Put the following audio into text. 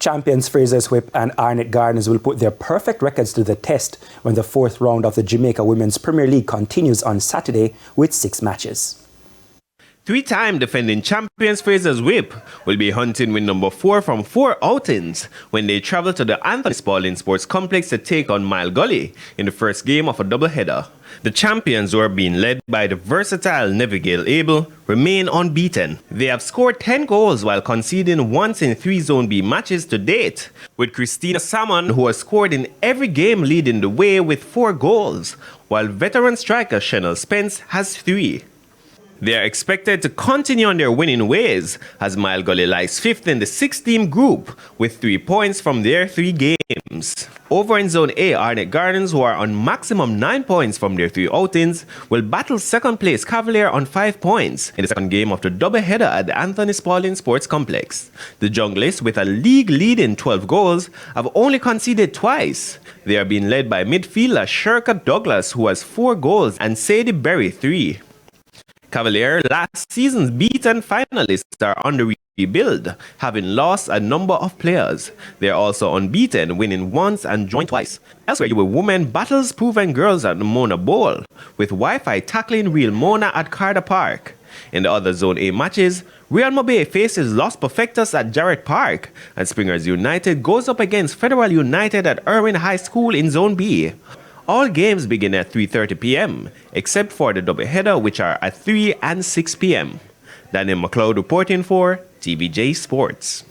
Champions Frasziers Whip and Arnett Gardens will put their perfect records to the test when the fourth round of the Jamaica Women's Premier League continues on Saturday with 6 matches. Three-time defending champions Frasziers Whip will be hunting win number 4 from 4 outings when they travel to the Anthony Spalding Sports Complex to take on Mile Gully in the first game of a doubleheader. The champions, who are being led by the versatile Neville Abel, remain unbeaten. They have scored 10 goals while conceding once in 3 Zone B matches to date, with Christina Salmon, who has scored in every game, leading the way with 4 goals, while veteran striker Chanel Spence has 3. They are expected to continue on their winning ways as Mile Gully lies 5th in the 6-team group with 3 points from their 3 games. Over in Zone A, Arnett Gardens, who are on maximum 9 points from their 3 outings, will battle second place Cavalier on 5 points in the second game of the doubleheader at the Anthony Spalding Sports Complex. The Junglists, with a league lead in 12 goals, have only conceded twice. They are being led by midfielder Sherka Douglas, who has 4 goals, and Sadie Berry 3. Cavalier, last season's beaten finalists, are on the rebuild, having lost a number of players. They are also unbeaten, winning once and drawing twice. Elsewhere, with women battles proven girls at the Mona Bowl, with Wi-Fi tackling Real Mona at Carter Park. In the other Zone A matches, Real Mobe faces Los Perfectos at Jarrett Park, and Springers United goes up against Federal United at Irwin High School in Zone B. All games begin at 3:30 p.m., except for the doubleheader, which are at 3 and 6 p.m. Daniel McLeod reporting for TVJ Sports.